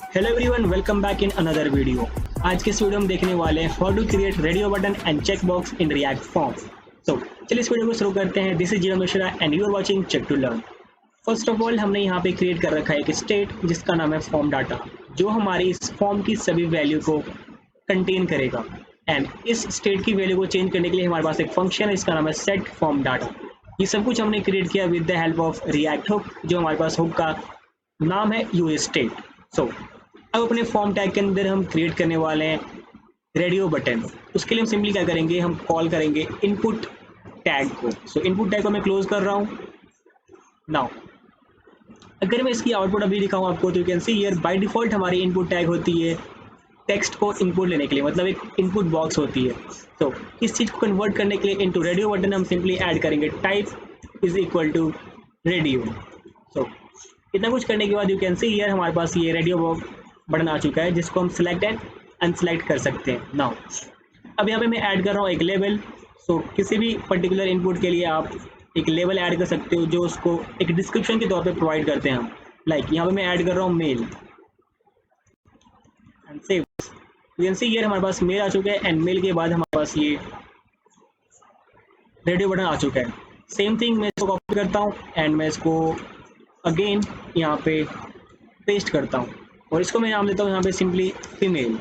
Hello everyone, welcome back in another video. आज के इस वीडियो में देखने वाले हैं how to create radio button and check box in React form. तो चलिए इस वीडियो को शुरू करते हैं। This is zero Mishra and you are watching check to learn. First of all हमने यहाँ पे क्रिएट कर रखा है एक स्टेट जिसका नाम है फॉर्म डाटा, जो हमारी इस फॉर्म की सभी वैल्यू को कंटेन करेगा। एंड इस स्टेट की वैल्यू को चेंज करने के लिए हमारे पास एक फंक्शन है, इसका नाम है सेट फॉर्म डाटा। ये सब कुछ हमने क्रिएट किया with the help of react hook, जो हमारे पास हुक का नाम है यूज स्टेट। सो अब अपने फॉर्म टैग के अंदर हम क्रिएट करने वाले हैं रेडियो बटन। उसके लिए हम सिंपली क्या करेंगे, हम कॉल करेंगे इनपुट टैग को। सो इनपुट टैग को मैं क्लोज कर रहा हूँ। नाउ अगर मैं इसकी आउटपुट अभी दिखाऊँ आपको, तो you can see here by default हमारी इनपुट टैग होती है टेक्स्ट को इनपुट लेने के लिए, मतलब एक इनपुट बॉक्स होती है। तो इस चीज़ को कन्वर्ट करने के लिए इनटू रेडियो बटन हम सिंपली ऐड करेंगे type is equal to radio. So इतना कुछ करने के बाद यू कैन सी हियर हमारे पास ये रेडियो बटन आ चुका है, जिसको हम सिलेक्ट एंड अनसेलेक्ट कर सकते हैं। नाउ अब यहाँ पे मैं ऐड कर रहा हूँ एक लेबल। सो किसी भी पर्टिकुलर इनपुट के लिए आप एक लेबल ऐड कर सकते हो, जो उसको एक डिस्क्रिप्शन के तौर पे प्रोवाइड करते हैं हम। लाइक यहाँ पे मैं ऐड कर रहा हूँ male and save. You can see here हमारे पास मेल आ चुका है एंड मेल के बाद हमारे पास ये रेडियो बटन आ चुका है। सेम थिंग मैं इसको कॉपी करता हूँ एंड मैं इसको अगेन यहाँ पे पेस्ट करता हूँ और इसको मैं नाम देता हूँ यहाँ पे सिंपली फीमेल।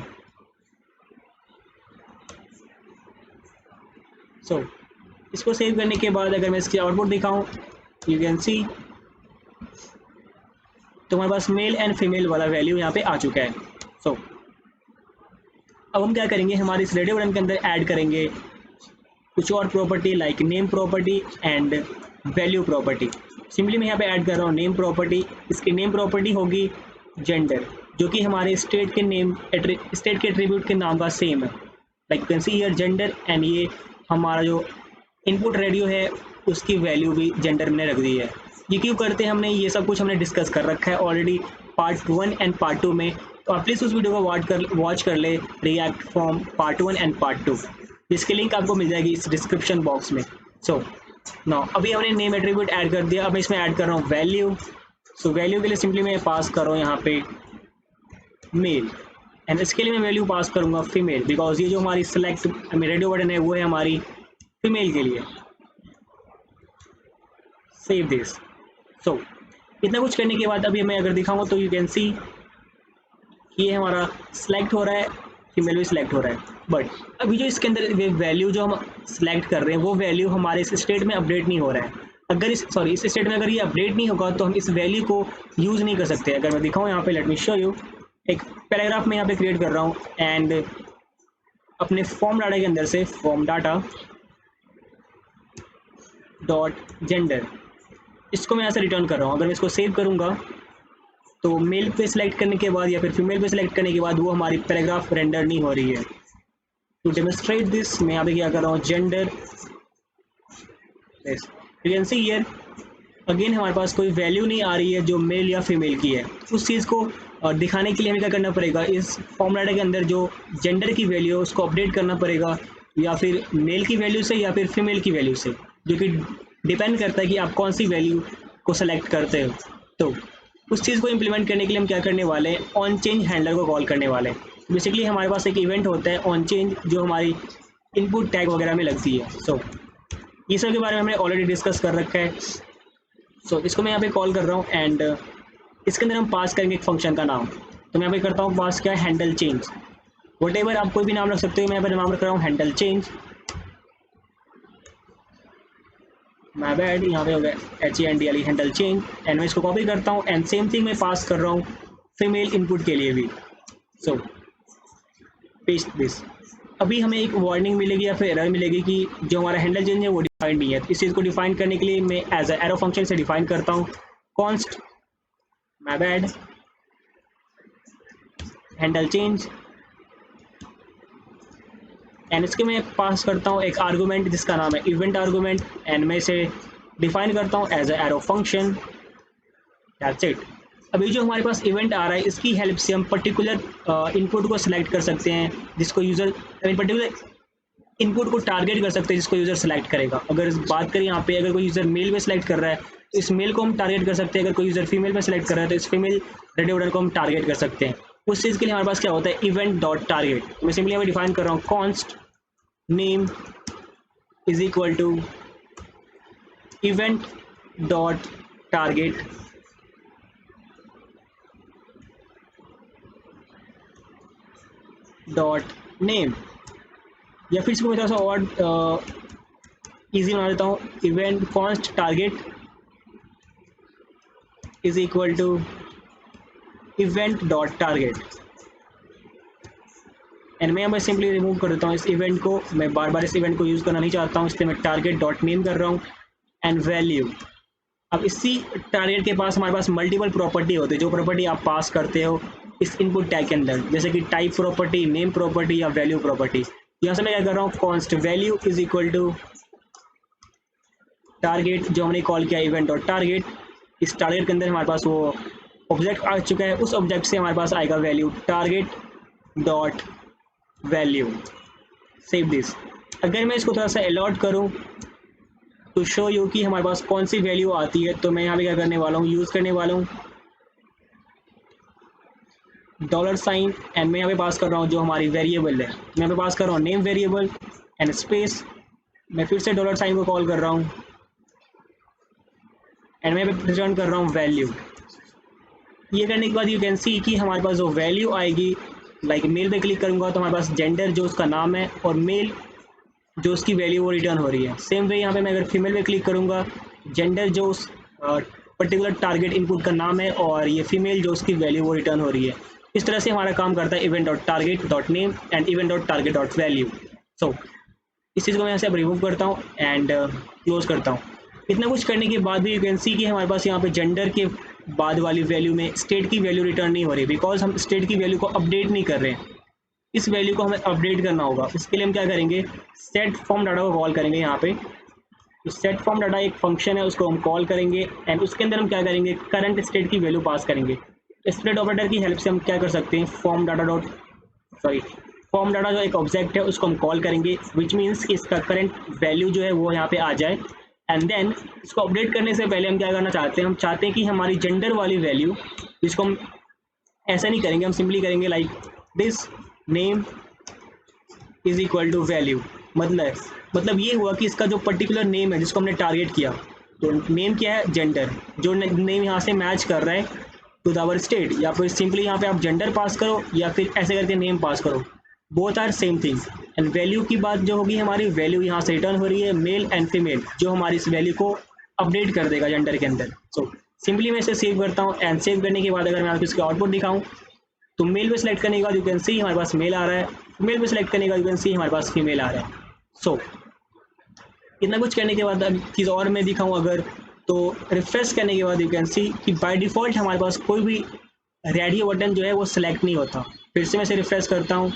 सो इसको सेव करने के बाद अगर मैं इसकी आउटपुट दिखाऊँ, यू कैन सी तो हमारे पास मेल एंड फीमेल वाला वैल्यू यहाँ पे आ चुका है। सो अब हम क्या करेंगे, हमारे इस रेडियो बटन के अंदर ऐड करेंगे कुछ और property like name property and value property. Simply मैं यहाँ पे ऐड कर रहा हूँ नेम प्रॉपर्टी। इसकी नेम प्रॉपर्टी होगी जेंडर, जो कि हमारे स्टेट के नेम स्टेट के एट्रीब्यूट के नाम का सेम है। Like you can see here gender and ये हमारा जो इनपुट रेडियो है उसकी वैल्यू भी जेंडर में रख दी है। ये क्यों करते हैं हमने, ये सब कुछ हमने डिस्कस कर रखा है ऑलरेडी पार्ट 1 एंड पार्ट 2 में। तो आप प्लीज़ उस वीडियो को वॉच कर ले, react form part 1 and part 2, जिसकी लिंक आपको मिल जाएगी इस डिस्क्रिप्शन बॉक्स में। सो नाउ अभी हमने नेम एट्रीब्यूट ऐड कर दिया। अब मैं इसमें ऐड कर रहा हूँ वैल्यू। सो वैल्यू के लिए सिंपली मैं पास कर रहा हूँ यहाँ पे मेल एंड इसके लिए मैं वैल्यू पास करूँगा फीमेल, बिकॉज ये जो हमारी सिलेक्ट रेडियो बटन है वो है हमारी फीमेल के लिए। Save this. सो इतना कुछ करने के बाद अभी मैं अगर दिखाऊंगा तो यू कैन सी ये हमारा सिलेक्ट हो रहा है, फीमेल भी सिलेक्ट हो रहा है। बट अभी जो इसके अंदर वैल्यू जो हम सिलेक्ट कर रहे हैं वो वैल्यू हमारे इस स्टेट में अपडेट नहीं हो रहा है। अगर इस स्टेट में अगर ये अपडेट नहीं होगा तो हम इस वैल्यू को यूज़ नहीं कर सकते। अगर मैं दिखाऊँ यहाँ पे, लेट मी शो यू, एक पैराग्राफ में यहाँ पे क्रिएट कर रहा हूँ एंड अपने फॉर्म डाटा के अंदर से फॉर्म डाटा डॉट जेंडर, इसको मैं यहाँ से रिटर्न कर रहा हूँ। अगर मैं इसको सेव करूँगा तो मेल पे सिलेक्ट करने के बाद या फिर फीमेल पे सिलेक्ट करने के बाद वो हमारी पैराग्राफ रेंडर नहीं हो रही है। टू डेमोन्स्ट्रेट दिस मैं यहाँ पे क्या कर रहा हूँ, gender. You can see here again हमारे पास कोई वैल्यू नहीं आ रही है जो मेल या फीमेल की है। उस चीज़ को दिखाने के लिए हमें क्या करना पड़ेगा, इस फॉर्म डाटा के अंदर जो जेंडर की वैल्यू है उसको अपडेट करना पड़ेगा, या फिर मेल की वैल्यू से या फिर फीमेल की वैल्यू से, जो कि डिपेंड करता है कि आप कौन सी वैल्यू को सेलेक्ट करते हो। तो उस चीज़ को इम्प्लीमेंट करने के लिए हम क्या करने वाले हैं, ऑन चेंज हैंडलर को कॉल करने वाले हैं। बेसिकली हमारे पास एक इवेंट होता है ऑन चेंज, जो हमारी इनपुट टैग वगैरह में लगती है। सो ये सब के बारे में हमने ऑलरेडी डिस्कस कर रखा है। सो इसको मैं यहाँ पे कॉल कर रहा हूँ एंड इसके अंदर हम पास करेंगे एक फंक्शन का नाम। तो मैं यहाँ पे करता हूँ पास क्या, हैंडल चेंज। वटेवर आप कोई भी नाम रख सकते हो, मैं यहाँ पर नाम रख रहा हूँ हैंडल चेंज। माय बैड, यहाँ पे हो गया HENDLE हैंडल चेंज एंड मैं इसको कॉपी करता हूँ एंड सेम थिंग मैं पास कर रहा हूँ फीमेल इनपुट के लिए भी। सो पेस्ट दिस। अभी हमें एक वार्निंग मिलेगी या फिर एरर मिलेगी कि जो हमारा हैंडल चेंज है वो डिफाइंड नहीं है। इस चीज़ को डिफाइन करने के लिए मैं एज एरो फंक्शन से डिफाइन करता हूँ const my bad handle change and इसके मैं पास करता हूँ एक आर्गूमेंट जिसका नाम है इवेंट आर्गूमेंट एंड मैं इसे डिफाइन करता हूँ as arrow function. That's it. अभी जो हमारे पास इवेंट आ रहा है इसकी हेल्प से हम पर्टिकुलर इनपुट को सिलेक्ट कर सकते हैं, जिसको यूज़र पर्टिकुलर इनपुट को टारगेट कर सकते हैं जिसको यूज़र सेलेक्ट करेगा। अगर बात करें यहाँ पे, अगर कोई यूज़र मेल में सेलेक्ट कर रहा है तो इस मेल को हम टारगेट कर सकते हैं। अगर कोई यूज़र फीमेल में सेलेक्ट कर रहा है तो इस फीमेल रेडियो बटन को हम टारगेट कर सकते हैं। उस चीज़ के लिए हमारे पास क्या होता है, इवेंट डॉट टारगेट। मैं सिंपली यहाँ पे डिफाइन कर रहा हूँ, const name is equal to event dot target dot name, या फिर इसको मैं थोड़ा सा और ईजी बना देता हूँ, event const target is equal to event dot target. And मैं यहाँ पर सिंपली रिमूव कर देता हूँ इस इवेंट को, मैं बार बार इस इवेंट को यूज़ करना नहीं चाहता हूँ, इसलिए मैं टारगेट डॉट नेम कर रहा हूँ एंड वैल्यू। अब इसी टारगेट के पास हमारे पास मल्टीपल प्रॉपर्टी होती है, जो प्रॉपर्टी आप पास करते हो इस इनपुट टैग के अंदर, जैसे कि टाइप प्रॉपर्टी, नेम प्रॉपर्टी या वैल्यू प्रॉपर्टी। यहाँ से मैं क्या कर रहा हूँ, const value is equal to target, जो हमने कॉल किया इवेंट डॉट टारगेट। इस टारगेट के अंदर हमारे पास वो ऑब्जेक्ट आ चुका है, उस ऑब्जेक्ट से हमारे पास आएगा value target dot value. Save this. अगर मैं इसको थोड़ा सा अलॉट करूँ तो शो यू कि हमारे पास कौन सी वैल्यू आती है, तो मैं यहाँ पे क्या करने वाला हूँ, यूज़ करने वाला हूँ $, एंड मैं यहाँ पे पास कर रहा हूँ जो हमारी वेरिएबल है, मैं यहाँ पे पास कर रहा हूँ नेम वेरिएबल एंड स्पेस, मैं फिर से $, को कॉल कर रहा हूँ एंड मैं रिटर्न कर रहा हूँ वैल्यू। ये करने के बाद यू कैन सी कि हमारे पास जो वैल्यू आएगी, लाइक मेल पे क्लिक करूँगा तो हमारे पास जेंडर जो उसका नाम है और मेल जो उसकी वैल्यू वो रिटर्न हो रही है। सेम वे यहाँ पे मैं अगर फीमेल पे क्लिक करूँगा, जेंडर जो उस पर्टिकुलर टारगेट इनपुट का नाम है और ये फीमेल जो उसकी वैल्यू वो रिटर्न हो रही है। इस तरह से हमारा काम करता है event dot target dot name and event dot target dot value. So इस चीज़ को मैं यहाँ से अब रिमूव करता हूँ एंड क्लोज करता हूँ। इतना कुछ करने के बाद भी यू कैन सी कि हमारे पास यहाँ पे जेंडर के बाद वाली वैल्यू में स्टेट की वैल्यू रिटर्न नहीं हो रही, बिकॉज हम स्टेट की वैल्यू को अपडेट नहीं कर रहे हैं। इस वैल्यू को हमें अपडेट करना होगा, इसके लिए हम क्या करेंगे, सेट फॉर्म डाटा को कॉल करेंगे यहाँ पे। तो सेट फॉर्म डाटा एक फंक्शन है, उसको हम कॉल करेंगे एंड उसके अंदर हम क्या करेंगे, करंट स्टेट की वैल्यू पास करेंगे। स्प्लिट ऑपरेटर की हेल्प से हम क्या कर सकते हैं, फॉर्म डाटा जो एक ऑब्जेक्ट है उसको हम कॉल करेंगे, विच मीन्स इसका करंट वैल्यू जो है वो यहाँ पे आ जाए। एंड देन इसको अपडेट करने से पहले हम क्या करना चाहते हैं, हम चाहते हैं कि हमारी जेंडर वाली वैल्यू, जिसको हम ऐसा नहीं करेंगे, हम सिंपली करेंगे like this name is equal to value. मतलब ये हुआ कि इसका जो पर्टिकुलर नेम है जिसको हमने टारगेट किया, तो नेम क्या है, जेंडर, जो नेम यहाँ से मैच कर रहा है टू आवर स्टेट, या फिर सिंपली यहाँ पे आप जेंडर पास करो या फिर ऐसे करके नेम पास करो, both are same things. And value की बात जो होगी, हमारी वैल्यू यहाँ से रिटर्न हो रही है मेल एंड फीमेल, जो हमारी इस वैल्यू को अपडेट कर देगा जेंडर के अंदर। सो सिंपली मैं इसे सेव करता हूँ एंड सेव करने के बाद अगर मैं आपको इसका आउटपुट दिखाऊँ तो मेल पे सेलेक्ट करने के बाद यू कैन सी हमारे पास मेल आ रहा है, फीमेल पे सेलेक्ट करने के बाद यू कैन सी हमारे पास फीमेल आ रहा है। सो इतना कुछ करने के बाद अब चीज़ और मैं दिखाऊँ अगर, तो रिफ्रेश करने के बाद यू कैन सी कि बाय डिफ़ॉल्ट हमारे पास कोई भी रेडियो बटन जो है वो सिलेक्ट नहीं होता। फिर से मैं इसे रिफ्रेश करता हूँ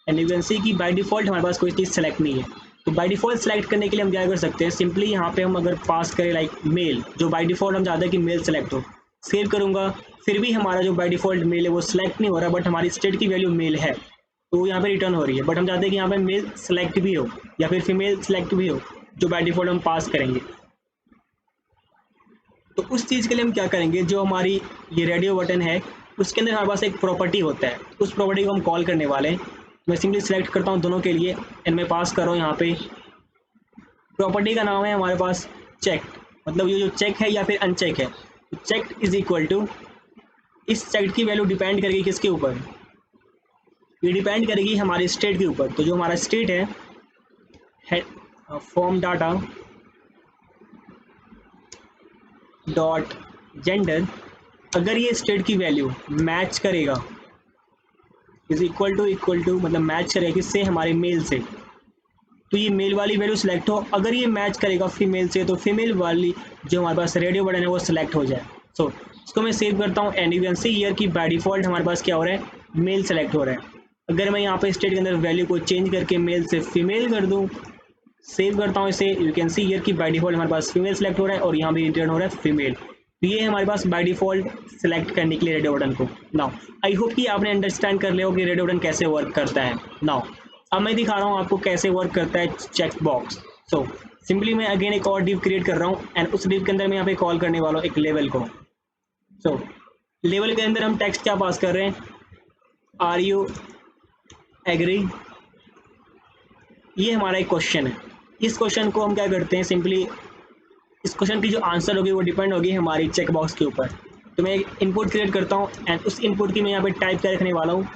एंड यू कैन सी कि बाय डिफ़ॉल्ट हमारे पास कोई चीज़ सेलेक्ट नहीं है। तो बाय डिफ़ॉल्ट सेलेक्ट करने के लिए हम क्या कर सकते हैं, सिंपली यहाँ पे हम अगर पास करें लाइक मेल, जो बाय डिफ़ॉल्ट हम चाहते हैं कि मेल सेलेक्ट हो, सेव करूँगा, फिर भी हमारा जो बाय डिफ़ॉल्ट मेल है वो सिलेक्ट नहीं हो रहा, बट हमारी स्टेट की वैल्यू मेल है तो यहाँ पे रिटर्न हो रही है। बट हम चाहते हैं कि यहाँ पे मेल सेलेक्ट भी हो या फिर फीमेल सेलेक्ट भी हो, जो बाय डिफ़ॉल्ट हम पास करेंगे। तो उस चीज़ के लिए हम क्या करेंगे, जो हमारी ये रेडियो बटन है उसके अंदर हमारे पास एक प्रॉपर्टी होता है, उस प्रॉपर्टी को हम कॉल करने वाले हैं। मैं सिंपली सेलेक्ट करता हूँ दोनों के लिए एंड मैं पास कर रहा हूँ यहाँ पे, प्रॉपर्टी का नाम है हमारे पास चेक, मतलब ये जो चेक है या फिर अनचेक है। चेक इज इक्वल टू, इस चेक की वैल्यू डिपेंड करेगी किसके ऊपर, ये डिपेंड करेगी हमारे स्टेट के ऊपर। तो जो हमारा स्टेट है फॉर्म डाटा डॉट जेंडर, अगर ये स्टेट की वैल्यू मैच करेगा, इज इक्वल टू मतलब मैच करेगा किससे, हमारे मेल से, तो ये मेल वाली वैल्यू सिलेक्ट हो। अगर ये मैच करेगा फीमेल से तो फीमेल वाली जो हमारे पास रेडियो बटन है वो सिलेक्ट हो जाए। सो इसको मैं सेव करता हूँ and you can see here कि बाय डिफ़ॉल्ट हमारे पास क्या हो रहा है, मेल सेलेक्ट हो रहा है। अगर मैं यहाँ पे स्टेट के अंदर वैल्यू को चेंज करके मेल से फीमेल कर दूँ, सेव करता हूँ इसे, यू कैन सी हियर कि बाय डिफ़ॉल्ट हमारे पास फीमेल सेलेक्ट हो रहा है और यहाँ भी रिटर्न हो रहा है फीमेल। तो ये हमारे पास बाय डिफ़ॉल्ट सेलेक्ट करने के लिए रेडियो बटन को। नाउ आई होप कि आपने अंडरस्टैंड कर लिया हो कि रेडियो बटन कैसे वर्क करता है। नाउ अब मैं दिखा रहा हूँ आपको कैसे वर्क करता है चेक बॉक्स। सो सिंपली मैं अगेन एक और डिव क्रिएट कर रहा हूँ एंड उस डिव के अंदर मैं यहाँ पे कॉल करने वाला हूँ एक लेवल को। सो लेवल के अंदर हम टेक्स्ट क्या पास कर रहे हैं, आर यू एग्री, ये हमारा एक क्वेश्चन है। इस क्वेश्चन को हम क्या करते हैं, सिंपली इस क्वेश्चन की जो आंसर होगी वो डिपेंड होगी हमारी चेक बॉक्स के ऊपर। तो मैं एक इनपुट क्रिएट करता हूँ एंड उस इनपुट की मैं यहाँ पे टाइप क्या रखने वाला हूँ,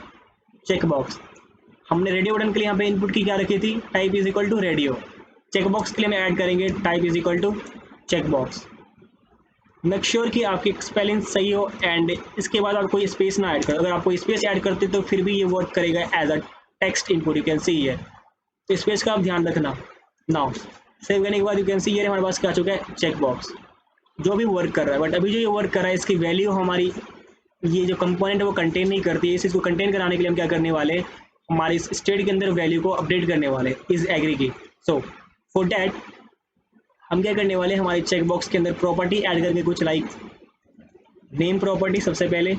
चेक बॉक्स। हमने रेडियो बटन के लिए यहाँ पे इनपुट की क्या रखी थी, type is equal to radio. Check box के लिए मैं ऐड करेंगे type is equal to check box. Make sure कि आपकी स्पेलिंग सही हो एंड इसके बाद आप कोई स्पेस ना ऐड करो। अगर आप कोई स्पेस ऐड करते तो फिर भी ये वर्क करेगा as a text input, you can see here. तो स्पेस का आप ध्यान रखना। नाउ सेव करने के बाद यू कैन सी हियर हमारे पास क्या आ चुका है, चेक बॉक्स, जो भी वर्क कर रहा है। बट अभी जो ये वर्क कर रहा है इसकी वैल्यू हमारी ये जो कंपोनेंट है वो कंटेन नहीं करती है। इस चीज़ को कंटेन कराने के लिए हम क्या करने वाले, हमारे इस स्टेट के अंदर वैल्यू को अपडेट करने वाले इज एग्री की। सो फॉर डैट हम क्या करने वाले, हमारे चेक बॉक्स के अंदर प्रॉपर्टी ऐड करके कुछ लाइक नेम प्रॉपर्टी सबसे पहले,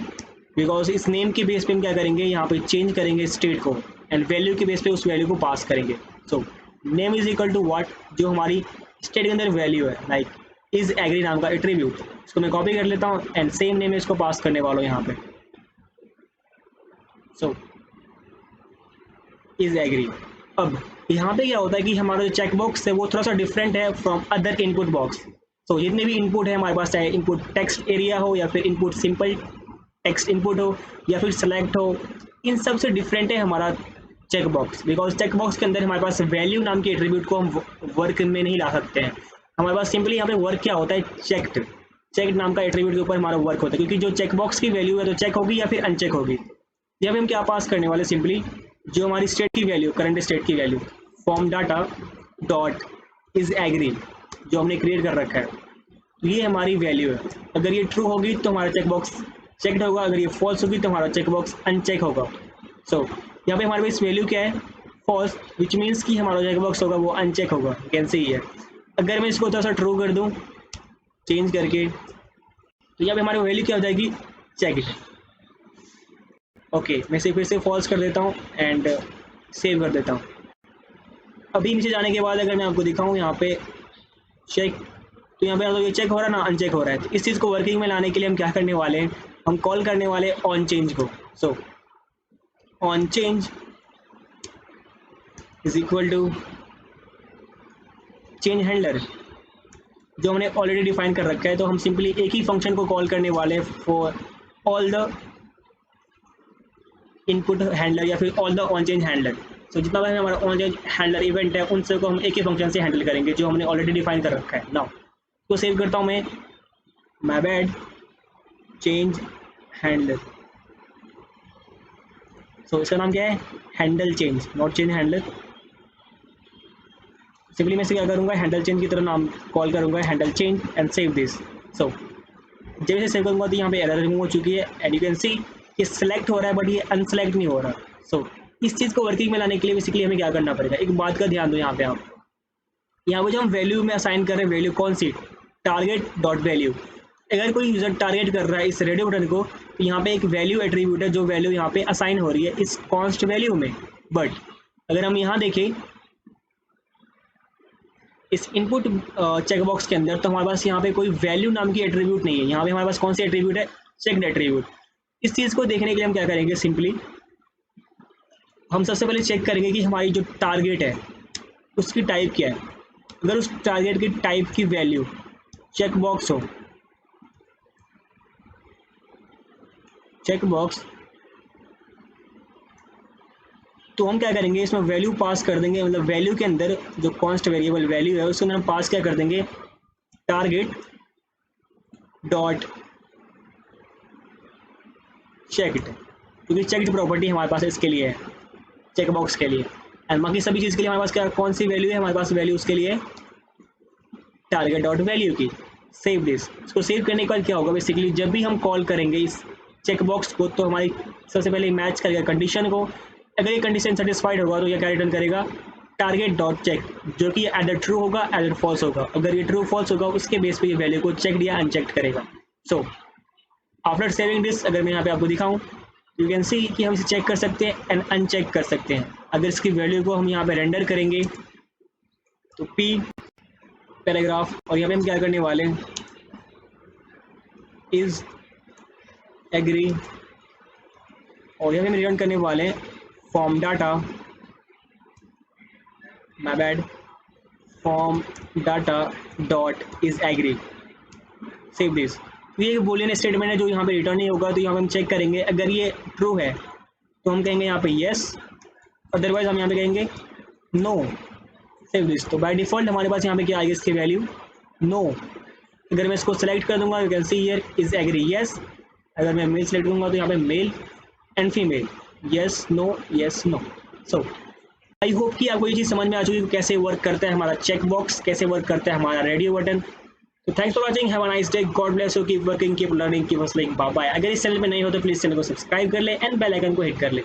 बिकॉज इस नेम के बेस पे हम क्या करेंगे, यहाँ पे चेंज करेंगे स्टेट को एंड वैल्यू के बेस पे उस वैल्यू को पास करेंगे। So name is equal to what, जो हमारी स्टेट के अंदर वैल्यू है, लाइक इज एग्री नाम का एट्रीब्यूट, इसको मैं कॉपी कर लेता हूँ एंड सेम नेम इसको पास करने वाला हूँ यहाँ पे। So is agree. अब यहाँ पे क्या होता है कि हमारा जो चेक बॉक्स है वो थोड़ा सा डिफरेंट है फ्रॉम अदर इनपुट बॉक्स। सो जितने भी इनपुट है हमारे पास, चाहे इनपुट टेक्स्ट एरिया हो या फिर इनपुट सिंपल टेक्स्ट इनपुट हो या फिर सेलेक्ट हो, इन सब से डिफरेंट है हमारा check box. Because check box के अंदर हमारे पास वैल्यू नाम के एट्रीब्यूट को हम वर्क में नहीं ला सकते हैं। हमारे पास सिंपली यहाँ पे वर्क क्या होता है, चेक्ड नाम का एट्रीब्यूट के ऊपर हमारा वर्क होता है, क्योंकि जो चेक बॉक्स की वैल्यू है तो चेक होगी या फिर अनचेक होगी। यहाँ पे हम क्या पास करने वाले, सिंपली जो हमारी स्टेट की वैल्यू, करंट स्टेट की value, form data dot is agree जो हमने क्रिएट कर रखा है, ये हमारी वैल्यू है। अगर ये ट्रू होगी तो हमारा चेक बॉक्स चेक्ड होगा, अगर ये फॉल्स होगी तो हमारा चेक बॉक्स अनचेक होगा। सो यहाँ पे हमारे पास वैल्यू क्या है, फॉल्स, विच मीन्स कि हमारा चेक बॉक्स होगा वो अनचेक होगा, कैन सी है। अगर मैं इसको थोड़ा सा ट्रू कर दूँ चेंज करके, तो यहाँ पे हमारी वैल्यू क्या हो जाएगी, चेक्ड। ओके, मैं इसे फिर से फॉल्स कर देता हूँ एंड सेव कर देता हूँ। अभी नीचे जाने के बाद अगर मैं आपको दिखाऊँ यहाँ पे चेक, तो यहाँ पे तो ये चेक हो रहा है ना, अनचेक हो रहा है। तो इस चीज़ को वर्किंग में लाने के लिए हम क्या करने वाले हैं, हम कॉल करने वाले ऑन चेंज को। So on change is equal to change handler, जो हमने ऑलरेडी डिफाइन कर रखा है। तो हम सिंपली एक ही फंक्शन को कॉल करने वाले for all the input handler या फिर all the on change handler. So जितना भी हमारा ऑन चेंज हैंडलर इवेंट है उन सबको हम एक ही फंक्शन से हैंडल करेंगे जो हमने ऑलरेडी डिफाइन कर रखा है। नाउ तो सेव करता हूँ मैं, माय बैड, चेंज हैंडलर। सो इसका नाम क्या है, handle change, not change handler. Simply मैं इसे क्या करूँगा, हैंडल चेंज की तरह नाम कॉल करूँगा, handle change and save this. So जब इसे सेव करूँगा तो यहाँ पे एरर रिमूव हो चुकी है एंड यू कैन सी ये सिलेक्ट हो रहा है बट ये अनसेलेक्ट नहीं हो रहा। सो इस चीज़ को वर्किंग में लाने के लिए बेसिकली हमें क्या करना पड़ेगा, एक बात का ध्यान दो यहाँ पे, आप यहाँ पे जो हम वैल्यू में असाइन कर रहे हैं, वैल्यू कौन सी, टारगेट डॉट वैल्यू। अगर कोई यूजर टारगेट कर रहा है इस रेडियो बटन को, तो यहाँ पे एक वैल्यू एट्रीब्यूट है जो वैल्यू यहाँ पे असाइन हो रही है इस कॉन्स्ट वैल्यू में। बट अगर हम यहाँ देखें इस इनपुट चेकबॉक्स के अंदर, तो हमारे पास यहाँ पे कोई वैल्यू नाम की एट्रीब्यूट नहीं है। यहाँ पे हमारे पास कौन सी एट्रीब्यूट है, चेक्ड एट्रीब्यूट। इस चीज़ को देखने के लिए हम क्या करेंगे, सिंपली हम सबसे पहले चेक करेंगे कि हमारी जो टारगेट है उसकी टाइप क्या है। अगर उस टारगेट की टाइप की वैल्यू चेक बॉक्स हो, चेक बॉक्स, तो हम क्या करेंगे, इसमें वैल्यू पास कर देंगे। मतलब वैल्यू के अंदर जो कॉन्स्ट वेरिएबल वैल्यू है उसको हम पास क्या कर देंगे, टारगेट डॉट चेक्ड, क्योंकि चेक्ड प्रॉपर्टी हमारे पास इसके लिए है, चेक बॉक्स के लिए। एंड बाकी सभी चीज़ के लिए हमारे पास क्या, कौन सी वैल्यू है, हमारे पास वैल्यू उसके लिए टारगेट डॉट वैल्यू की। सेव दिस, इसको सेव करने के बाद क्या होगा, बेसिकली जब भी हम कॉल करेंगे इस चेक बॉक्स को, तो हमारी सबसे पहले मैच करेगा कंडीशन को। अगर ये कंडीशन सेटिस्फाइड होगा तो ये क्या रिटर्न करेगा, टारगेट डॉट चेक, जो कि एडर ट्रू होगा एडर फॉल्स होगा। अगर ये ट्रू फॉल्स होगा उसके बेस पे ये वैल्यू को चेक या अनचेक करेगा। सो आफ्टर सेविंग दिस, अगर मैं यहाँ पे आपको दिखाऊँ, यू कैन सी कि हम इसे चेक कर सकते हैं एंड अनचेक कर सकते हैं। अगर इसकी वैल्यू को हम यहाँ पे रेंडर करेंगे तो पी पैराग्राफ, और यहाँ पे हम क्या करने वाले हैं, इज एग्री और यहाँ पे हम रिटर्न करने वाले हैं form data, my bad, form data dot is agree, save this. ये एक बूलियन स्टेटमेंट है जो यहाँ पे रिटर्न नहीं होगा, तो यहाँ पे हम चेक करेंगे, अगर ये ट्रू है तो हम कहेंगे यहाँ पे यस, अदरवाइज हम यहाँ पे कहेंगे नो, सेव दिस। तो बाय डिफॉल्ट हमारे पास यहाँ पे क्या आएगी इसकी वैल्यू, नो। अगर मैं इसको सेलेक्ट कर दूंगा, you can see here is agree yes. अगर मैं मेल सेलेक्ट करूंगा तो यहाँ पे male and female, yes no yes no. So I hope कि आपको ये चीज़ समझ में आ चुकी है कैसे वर्क करता है हमारा चेक बॉक्स, कैसे वर्क करता है हमारा रेडियो बटन। तो thanks for watching, have a nice day, God bless you, keep working, keep learning, keep hustling, bye bye. अगर इस चैनल पे नहीं हो तो प्लीज चैनल को सब्सक्राइब कर ले एंड बेल आइकन को हिट कर ले।